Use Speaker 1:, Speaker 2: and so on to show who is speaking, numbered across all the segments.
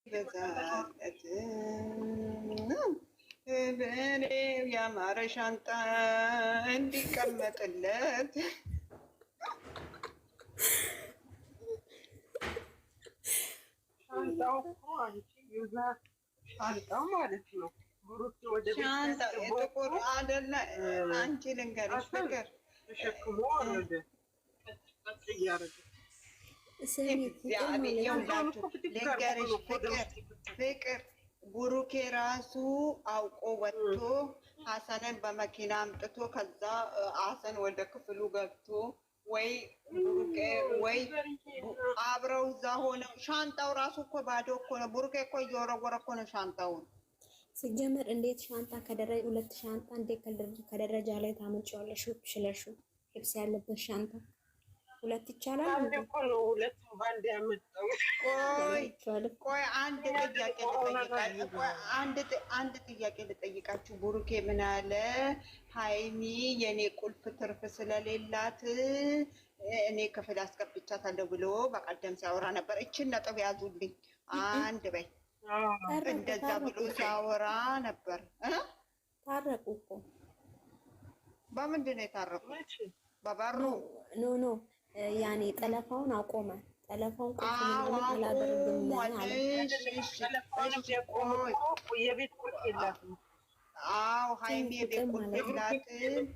Speaker 1: በዛለት በእኔ ያማረ ሻንጣ እንዲቀመጥለት
Speaker 2: ሻንጣው እኮ አንቺ ይዛ ሻንጣው ማለት ነው። ብሩክ ወደ ቤት
Speaker 1: ጥቁር አይደለ? አንቺ ልንገርሽ ፍቅር
Speaker 2: ተሸክሞ ወደ ቀጥ እያደረገ
Speaker 1: ልንገርሽ ፍቅር ብሩኬ ራሱ አውቆ ወጥቶ ሀሰንን በመኪና አምጥቶ ከዛ ሀሰን ወደ ክፍሉ ገብቶ ወይ ብሩኬ ወይ አብረው እዛ ሆነው ሻንጣው ራሱ እኮ ባዶ እኮ ነው። ብሩኬ እኮ እየወረወረ እኮ ነው ሻንጣውን።
Speaker 3: ሲጀመር እንዴት ሻንጣ ከደረጃ ሁለት ሻንጣ እንዴት ከደረጃ ላይ ታመጪዋለሽ? ሽለሹ ልብስ ያለበት ሻንጣ ሁለት ይቻላል።
Speaker 2: አንድ እኮ ነው ሁለት ባንድ ያመጣው።
Speaker 1: ቆይ አንድ ጥያቄ ልጠይቃችሁ። ብሩኬ ምን አለ? ሀይሚ የኔ ቁልፍ ትርፍ ስለሌላት እኔ ክፍል አስገብቻታለሁ ብሎ በቀደም ሲያወራ ነበር። እችን ነጥብ ያዙልኝ አንድ በይ። እንደዛ ብሎ ሲያወራ ነበር።
Speaker 3: ታረቁ እኮ።
Speaker 1: በምንድን ነው የታረቁት? በበሩ
Speaker 3: ኖ ያኔ ጠለፋውን አቆመ። ጠለፋውን አላደረግም አለ።
Speaker 2: የቤት ቁልፍ የላትም።
Speaker 1: አዎ ሀይሚ የቤት ቁልፍ የላትም።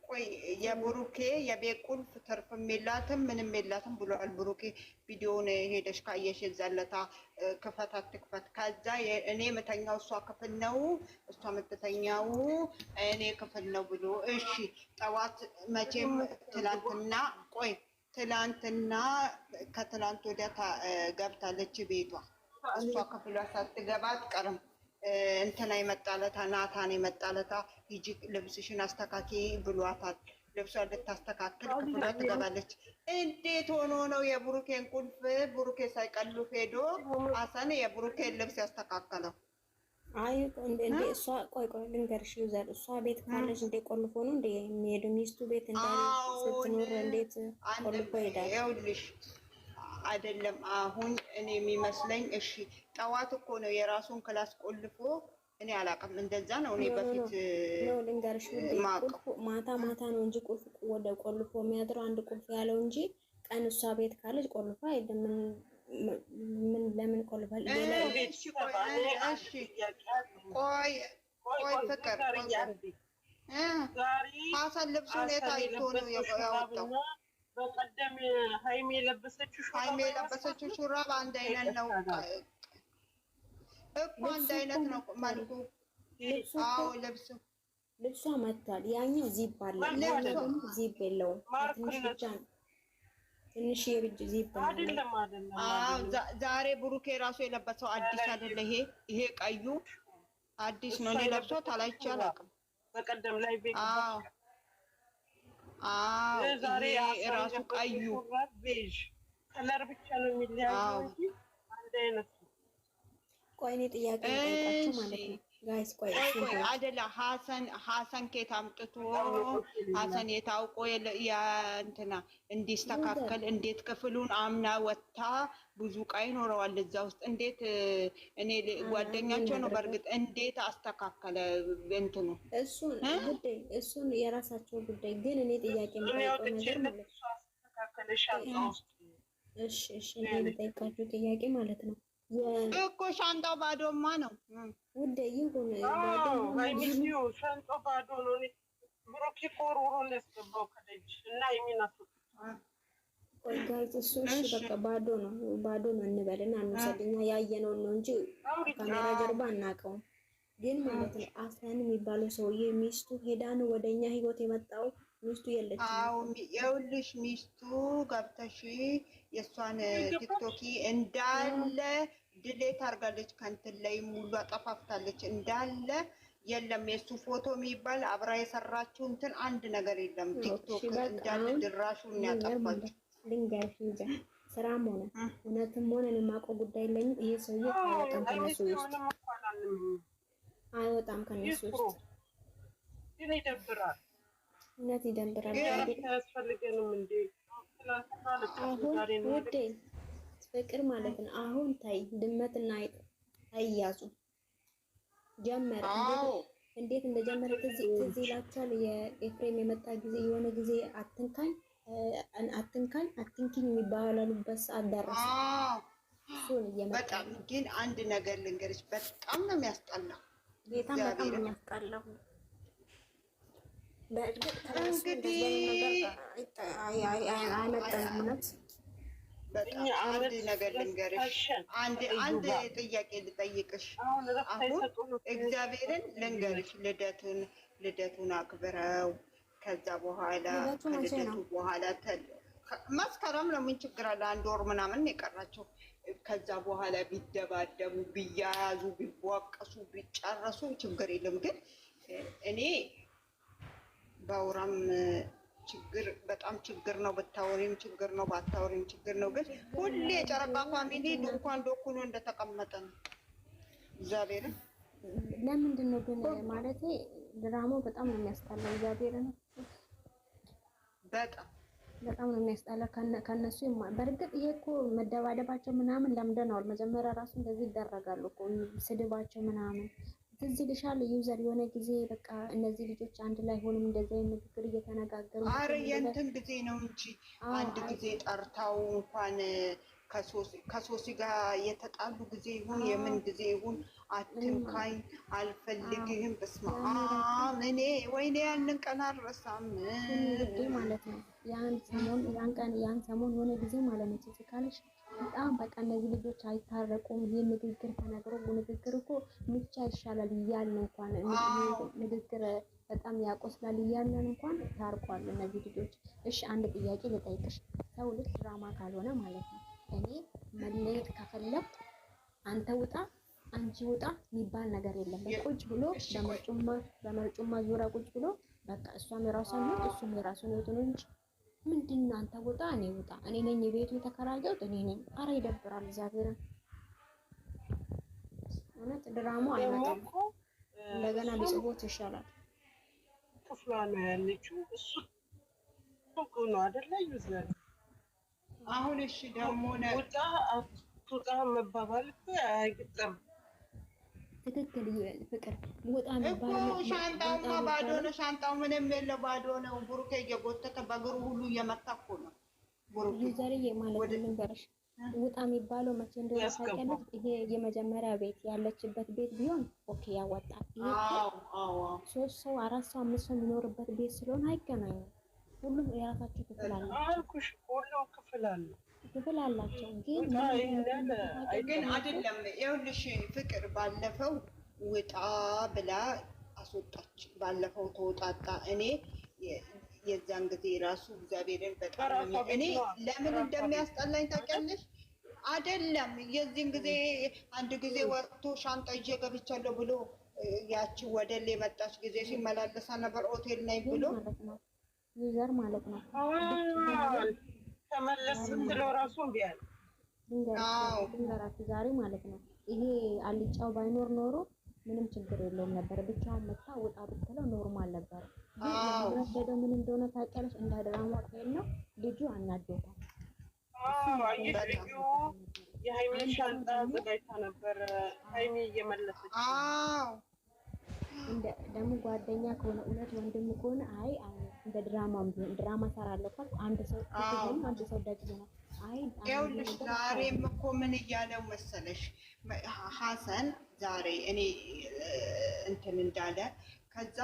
Speaker 1: ቆይ የብሩኬ የቤት ቁልፍ ትርፍም የላትም ምንም የላትም ብሏል ብሩኬ። ቪዲዮውን ሄደሽ ካየሽ የዛለታ ክፈት አትክፈት። ከዛ እኔ የምተኛው እሷ ክፍል ነው እሷ የምትተኛው እኔ ክፍል ነው ብሎ እሺ። ጠዋት መቼም ትላንትና ትላንትና ከትላንት ወዲያ ገብታለች ቤቷ። እሷ ክፍሏ ሳትገባ አትቀርም። እንትና የመጣለታ ናታን የመጣለታ ሂጂ ልብስሽን አስተካኪ ብሏታል። ልብሷን ልታስተካክል ክፍሏ ትገባለች። እንዴት ሆኖ ነው የብሩኬን ቁልፍ ብሩኬ ሳይቀልፍ ሄዶ ሀሰን የብሩኬን ልብስ ያስተካከለው?
Speaker 3: አይ እንዴ እሷ ቆይ ልንገርሽ ዩዘር እሷ ቤት ካለች እንዴ ቆልፎ ነው እንዴ የሚሄዱ? ሚስቱ ቤት እንዳለ ስትኖር እንዴት ቆልፎ ይሄዳል?
Speaker 1: ይኸውልሽ አይደለም አሁን እኔ የሚመስለኝ እሺ ጠዋት እኮ ነው የራሱን ክላስ ቆልፎ እኔ አላውቅም። እንደዛ ነው እኔ በፊት
Speaker 3: ነው ልንገርሽ ማታ ነው እንጂ ቁልፍ ወደ ቆልፎ የሚያድረው አንድ ቁልፍ ያለው እንጂ ቀን እሷ ቤት ካለች ቆልፎ አይደለም። ምን ለምን ቆልፋል?
Speaker 1: ቆይ ፍቅር ሀሰን ልብሱን የታይቶ ነው ያወጣው።
Speaker 2: በቀደም ሀይሜ የለበሰችው
Speaker 1: ሹራብ አንድ አይነት ነው እኮ አንድ አይነት ነው መልኩ። አዎ
Speaker 3: ልብሷ መጥቷል። ያኛው ዚፕ አለ፣ ያኛው ዚፕ የለውም። ትንሽ ብቻ ነው ትንሽ የብጅ ዚፕ
Speaker 2: አይደለም።
Speaker 1: አዎ ዛሬ ብሩኬ ራሱ የለበሰው አዲስ አይደለ? ይሄ ቀዩ አዲስ ነው። ለብሶት አላይቼ አላውቅም።
Speaker 2: በቀደም ላይ ቤት
Speaker 1: ዛሬ ራሱ ቀዩ
Speaker 2: ቤዥ ከለር ብቻ ነው የሚለያየው እንጂ አንድ አይነት ነው።
Speaker 3: ቆይ እኔ ጥያቄ ልጠይቃችሁ ማለት ነው ጋይስ። ቆይ
Speaker 1: አይደለ ሀሰን ኬት አምጥቶ ሀሰን የታውቆ እንትና እንዲስተካከል እንዴት ክፍሉን አምና ወጥታ ብዙ ዕቃ ይኖረዋል እዛ ውስጥ እንዴት እኔ ጓደኛቸው ነው በእርግጥ እንዴት አስተካከለ እንትኑ
Speaker 3: እሱን የራሳቸው ጉዳይ። ግን እኔ ጥያቄ የምጠይቀው ነገር ማለት ነው እሺ እኔ የምጠይቃችሁ ጥያቄ ማለት ነው
Speaker 1: እኮ ሻንጣው ባዶማ ነው
Speaker 3: ውዴ። ይሁን
Speaker 2: ሻንጣው ባዶ ነው። ብሩኬ ቆርቆሮ ነው ያስገባው ከደጅ እና የሚናፍቅ
Speaker 3: ቆይ ጋይስ እሱ እሺ በቃ ባዶ ነው እንበልና አንወሰድኛ ያየነው ነው እንጂ ካሜራ ጀርባ አናውቀውም። ግን ማለት ነው ሀሰን የሚባለው ሰውዬ ሚስቱ ሄዳ ነው ወደኛ ህይወት የመጣው። ሚስቱ የለችም።
Speaker 1: አዎ ይኸውልሽ ሚስቱ ገብተሽ የእሷን ቲክቶክ እንዳለ ድሌት አድርጋለች። ከእንትን ላይ ሙሉ አጠፋፍታለች እንዳለ የለም። የእሱ ፎቶ የሚባል አብራ የሰራችው እንትን አንድ ነገር የለም። ቲክቶክ እንዳለ ድራሹን ያጠፋች።
Speaker 3: ልንገርሽ እንጃ ስራም ሆነ እውነትም ሆነ የማውቀው ጉዳይ የለኝም። ይሄ ሰውዬ አይወጣም ከነሱ ውስጥ አይወጣም ከነሱ ውስጥ።
Speaker 2: ግን ይደብራል።
Speaker 3: እውነት ይደብራል።
Speaker 2: ያስፈልገንም እንዴ
Speaker 3: አሁን ውዴ ፍቅር ማለት ነው። አሁን ታይ ድመትና አይጥ አይያዙ ጀመረ። እንዴት እንደጀመረ ትዝ ይላችኋል? የኤፍሬም የመጣ ጊዜ የሆነ ጊዜ አትንካኝ አትንኪኝ የሚባሉበት ሰዓት ደረሰ። እሱን እየመጣ
Speaker 1: ግን አንድ ነገር ልንገርሽ፣ በጣም ነው የሚያስጠላው።
Speaker 3: በጣም ነው የሚያስጠላው። በእርግጥ
Speaker 1: እንግዲህ አንድ ነገር ልንገርሽ፣ አንድ ጥያቄ ልጠይቅሽ። አሁን እግዚአብሔርን ልንገርሽ፣ ልደቱን አክብረው ከዛ በኋላ ከልደቱ በኋላ መስከረም ነው። ምን ችግር አለ? 1 ወር ምናምን የቀራቸው። ከዛ በኋላ ቢደባደቡ፣ ቢያያዙ፣ ቢቧቀሱ፣ ቢጨረሱ ችግር የለም። ግን እኔ ባውራም ችግር በጣም ችግር ነው። ብታወሪም ችግር ነው፣ ባታወሪም ችግር ነው። ግን ሁሌ የጨረቃ ፋሚሊ ድንኳን ዶኩኖ እንደተቀመጠ ነው። እግዚአብሔርን
Speaker 3: ለምንድን ነው ግን ማለቴ ድራማው በጣም ነው የሚያስጠላው። እግዚአብሔርን በጣም ነው የሚያስጠላው። ከነሱ በእርግጥ ይሄ እኮ መደባደባቸው ምናምን ለምደነዋል። መጀመሪያ ራሱ እንደዚህ ይደረጋሉ እኮ ስድባቸው ምናምን ትዝ ይልሻል? ዩዘር የሆነ ጊዜ በቃ እነዚህ ልጆች አንድ ላይ ሆኑም እንደዚህ አይነት ንግግር እየተነጋገሩ
Speaker 1: አረ የእንትን ጊዜ ነው እንጂ አንድ ጊዜ ጠርታው እንኳን ከሶሲ ጋር የተጣሉ ጊዜ ይሁን የምን ጊዜ ይሁን አትንካኝ አልፈልግህም። በስመ አብ እኔ ወይኔ ያንን ቀን አልረሳም
Speaker 3: ማለት ነው። ያን ሰሞን የሆነ ጊዜ ማለት ነው ትዝ ካለሽ በጣም በቃ እነዚህ ልጆች አይታረቁም። ይህ ንግግር ተነግሮ ንግግር እኮ ምቻ ይሻላል እያልን እንኳን ንግግር በጣም ያቆስላል እያልን እንኳን ታርቋል እነዚህ ልጆች። እሺ አንድ ጥያቄ ልጠይቅሽ። ሰው ልጅ ድራማ ካልሆነ ማለት ነው እኔ መለየት ከፈለኩ አንተ ውጣ አንቺ ውጣ የሚባል ነገር የለም። ቁጭ ብሎ በመርጩማ ዙሪያ ቁጭ ብሎ በቃ እሷም የራሷን ህይወት እሱም የራሱን ህይወት ነው እንጂ ምንድን ነው አንተ ውጣ እኔ ውጣ፣ እኔ ነኝ የቤቱ የተከራየሁት እኔ ነኝ። አረ ይደብራል። እግዚአብሔርን እውነት ድራማው አይመጣም። እንደገና ቢጽፎት ይሻላል።
Speaker 2: ክፍሏ ነው ያለችው። እሱ ነው አይደለ? ይዘን
Speaker 1: አሁን እሺ ደግሞ ነው
Speaker 2: ውጣ መባባል አይገጥም።
Speaker 3: ትክክል ፍቅር ወጣ መባል
Speaker 1: እኮ ሻንጣውማ ባዶ ነው። ሻንጣው ምንም የለው ባዶ ነው። ብሩኬ እየጎተተ በእግሩ ሁሉ እየመታ እኮ ነው። ብሩኬ
Speaker 3: ዩዘርዬ ማለት ነው ልንገርሽ፣ ውጣ የሚባለው መቼ እንደሆነ ታውቂያለሽ? ይሄ የመጀመሪያ ቤት ያለችበት ቤት ቢሆን ኦኬ ያወጣል። ይሄ 3 ሰው 4 ሰው 5 ሰው የሚኖርበት ቤት ስለሆነ አይገናኙም። ሁሉም የራሳቸው ክፍል አላቸው።
Speaker 2: ሁሉም ክፍል
Speaker 3: አላቸው።
Speaker 1: ግን አይደለም ይኸውልሽ ፍቅር ባለፈው ውጣ ብላ አስወጣች። ባለፈው ተወጣጣ። እኔ የዛን ጊዜ ራሱ እግዚአብሔርን በጣም እኔ ለምን እንደሚያስጠላኝ ታውቂያለሽ? አይደለም የዚህን ጊዜ አንድ ጊዜ ወጥቶ ሻንጣ ይዤ ገብቻለሁ ብሎ ያቺ ወደሌ የመጣች ጊዜ ሲመላለሳ ነበር ሆቴል ነኝ ብሎ
Speaker 3: ዩዘር ማለት ነው
Speaker 2: ተመለስ ስትለው ራሱ ቢያል
Speaker 3: ድንገራችሁ ዛሬ ማለት ነው ይሄ አልጫው ባይኖር ኖሮ ምንም ችግር የለውም ነበር። ብቻውን መታ ውጣ ብትለው ኖርማል ነበር። ግን ምን እንደሆነ ታውቂያለሽ? እንደ ድራማ ነው ልጁ አናዶታል።
Speaker 2: ልጁ የሀይሚ ሻንጣ ዘጋጅታ ነበር ሀይሚ እየመለሰች
Speaker 3: ደግሞ ጓደኛ ከሆነ እውነት ወንድም ከሆነ አይ እንደ ድራማም ቢሆን ድራማ ሰራለሁ ካል አንድ ሰው ደግሞ ነው። አይ
Speaker 1: ይኸውልሽ ዛሬም እኮ ምን እያለው መሰለሽ ሀሰን ዛሬ እኔ እንትን እንዳለ ከዛ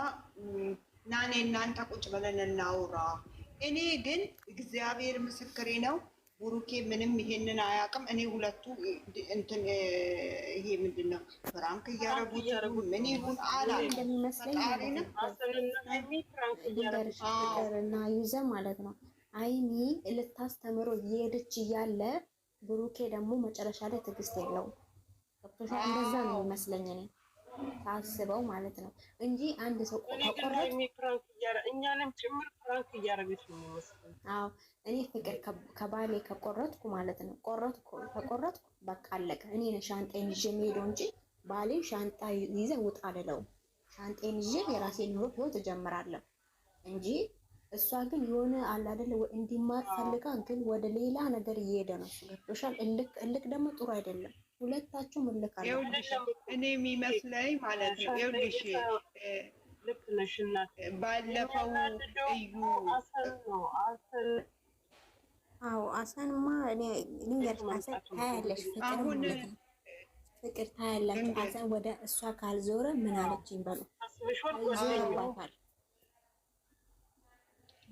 Speaker 1: ናኔ እናንተ ቁጭ ብለን እናውራ። እኔ ግን እግዚአብሔር ምስክሬ ነው ብሩኬ ምንም ይሄንን አያውቅም። እኔ ሁለቱ እንትን ይሄ ምንድነው ፍራንክ እያረጉት ምን ይሁን
Speaker 3: እንደሚመስለኝ እና ዩዘር ማለት ነው አይኒ ልታስተምሮ እየሄደች እያለ ብሩኬ ደግሞ መጨረሻ ላይ ትዕግስት የለውም። ገብቶሻል? እንደዛ ነው የሚመስለኝ እኔ ታስበው ማለት ነው እንጂ አንድ ሰው
Speaker 2: እኛንም ጭምር ፍራንክ እያረገች ነው የሚመስለው።
Speaker 3: አዎ እኔ ፍቅር ከባሌ ከቆረጥኩ ማለት ነው ከቆረጥኩ በቃ አለቀ። እኔ ነኝ ሻንጣዬን ይዤ የምሄደው እንጂ ባሌ ሻንጣ ይዘህ ውጣ አልለውም። ሻንጣዬን ይዤ የራሴን ኑሮ ህይወት እጀምራለሁ እንጂ እሷ ግን የሆነ አለ አይደል እንዲማር ፈልጋ ግን ወደ ሌላ ነገር እየሄደ ነው። እሱ ገብቶሻል። እልክ ደግሞ ጥሩ አይደለም። ሁለታችሁም እልክ አለባችሁ።
Speaker 1: እኔ የሚመስለኝ ማለት ነው ይኸውልሽ
Speaker 2: ልክ ነሽ እናት
Speaker 1: ባለፈው እዩ
Speaker 3: አዎ አሰንማ እኔ ልንገርሽ አሰን ታያለሽ ፍቅር ማለት ነው ፍቅር ታያላችሁ። አሰን ወደ እሷ ካልዞረ ምን አለችኝ በሉ ይዞርባታል።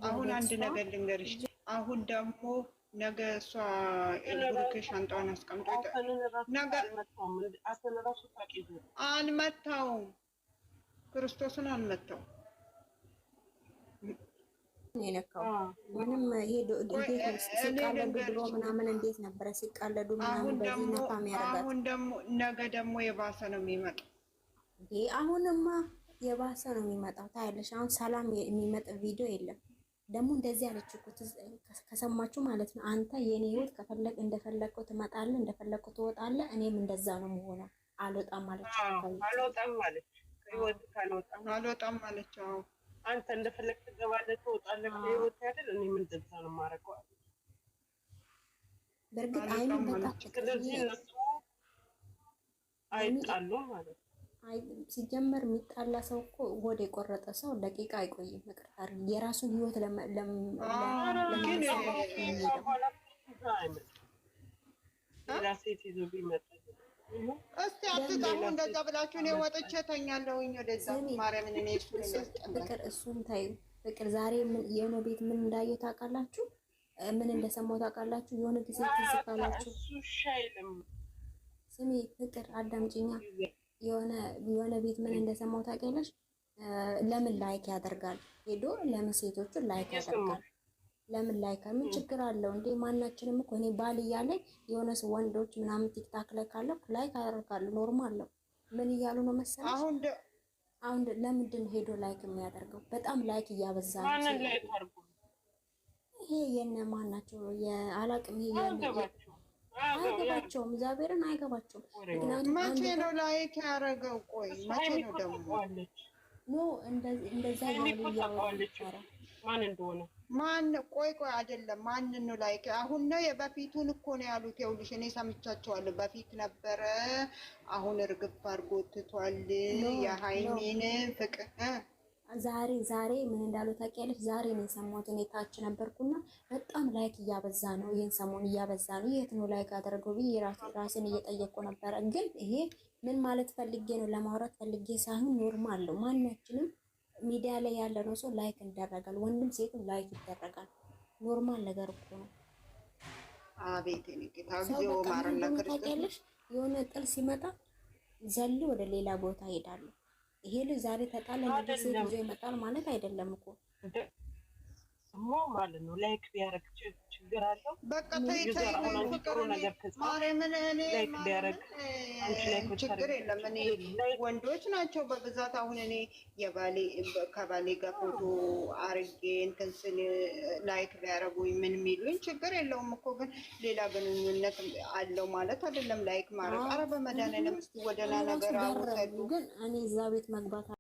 Speaker 1: አሁን አንድ ነገር ልንገርሽ። አሁን ደግሞ ነገ እሷ ብሩክ ሻንጣዋን አስቀምጦ ነገ አልመታውም፣ ክርስቶስን አልመታው
Speaker 3: የነካው ምንም ሄዶ እንዴት ሲቃለዱ ድሮ ምናምን እንዴት ነበረ ሲቃለዱ ምናምን በዚህ ነፋ የሚያደርጋት።
Speaker 1: አሁን ደግሞ ነገ ደግሞ የባሰ ነው የሚመጣው።
Speaker 3: አሁንማ የባሰ ነው የሚመጣው። ታያለሽ አሁን ሰላም የሚመጣ ቪዲዮ የለም። ደግሞ እንደዚህ አለች እኮ ከሰማችሁ ማለት ነው። አንተ የኔ ህይወት ከፈለግ እንደፈለግከው ትመጣለህ፣ እንደፈለግከው ትወጣለህ፣ እኔም እንደዛ ነው የምሆነው። አልወጣም ማለች
Speaker 2: አልወጣም ማለች ህይወት
Speaker 1: አልወጣም ማለች። አዎ
Speaker 2: አንተ እንደፈለግ ትገባለህ፣ ትወጣለህ ህይወት አይደል? እኔም እንደዛ ነው የማደርገው።
Speaker 3: በእርግጥ አይኑ በጣም
Speaker 2: ስለዚህ እነሱ አይጣሉም ማለት ነው።
Speaker 3: ሲጀመር የሚጣላ ሰው እኮ ሆድ የቆረጠ ሰው ደቂቃ አይቆይም። ይቅርታ የራሱን ህይወት
Speaker 2: ሴት ይዞ ቢመጣ
Speaker 1: እስቲ አትጣሙ እንደዛ ብላችሁ እኔ ወጥቼ ተኛለሁኝ ወደዛ። ማርያምን እኔ
Speaker 3: ፍቅር እሱን ታዩ ፍቅር ዛሬ የሆነ ቤት ምን እንዳየው ታውቃላችሁ? ምን እንደሰማው ታውቃላችሁ? የሆነ ጊዜ ትዝ ካላችሁ ስሚ ፍቅር አዳምጪኛ የሆነ ቤት ምን እንደሰማው ታውቂያለሽ? ለምን ላይክ ያደርጋል ሄዶ ለምን ሴቶቹን ላይክ ያደርጋል? ለምን ላይክ ምን ችግር አለው እንዴ? ማናችንም እኮ እኔ ባል እያለኝ የሆነ ወንዶች ምናምን ቲክታክ ላይ ካለ ላይክ ያደርጋሉ። ኖርማል ነው። ምን እያሉ ነው መሰለሽ? አሁን ለምንድን ነው ሄዶ ላይክ የሚያደርገው? በጣም ላይክ እያበዛ ነው። ይሄ የነ ማናቸው የአላቅም ይሄ አይገባቸውም። እግዚአብሔርን አይገባቸውም። ምክንያቱም
Speaker 1: መቼ ነው ላይክ ያደረገው? ቆይ መቼ ነው ደግሞ
Speaker 3: ኖ እንደዛ ያሉ እያወሩ
Speaker 2: ማን እንደሆነ
Speaker 1: ማን? ቆይ አይደለም ማንን ነው ላይክ? አሁን ነው የበፊቱን እኮ ነው ያሉት። ይኸውልሽ እኔ ሰምቻቸዋለሁ። በፊት ነበረ፣ አሁን እርግፍ አድርጎ ትቷል። የሃይሚን ፍቅር
Speaker 3: ዛሬ ምን እንዳሉ ታውቂያለሽ? ዛሬ ነው የሰማሁት። እኔ ታች ነበርኩና በጣም ላይክ እያበዛ ነው፣ ይሄን ሰሞን እያበዛ ነው። የት ነው ላይክ አደረገው ብዬ ራሴን እየጠየቁ ነበረ። ግን ይሄ ምን ማለት ፈልጌ ነው ለማውራት ፈልጌ ሳይሆን ኖርማል ነው። ማናችንም ሚዲያ ላይ ያለ ነው ሰው ላይክ ይደረጋል። ወንድም ሴትም ላይክ ይደረጋል። ኖርማል ነገር እኮ ነው።
Speaker 1: አቤት እኔ ጌታ እግዚኦ ማረና ክርስቶስ።
Speaker 3: የሆነ ጥል ሲመጣ ዘል ወደ ሌላ ቦታ ይሄዳሉ። ይሄ ልጅ ዛሬ ተጣለ ነገ ሴት ይዞ ይመጣል ማለት አይደለም እኮ
Speaker 2: ማለት ነው። ላይክ ቢያረግ ችግር አለው?
Speaker 1: በቃ ተይ ማርያምን እኔ ችግር የለም። እኔ ወንዶች ናቸው በብዛት። አሁን እኔ ከባሌ ጋር ፎቶ አርጌ እንትን ስል ላይክ ቢያረጉኝ ምን የሚሉኝ ችግር የለውም እኮ። ግን ሌላ ግንኙነት አለው ማለት አይደለም ላይክ ማድረግ። ኧረ በመድኃኒዓለም እስኪ ወደና ነገር አውሰዱ።
Speaker 3: ግን እኔ እዛ ቤት መግባት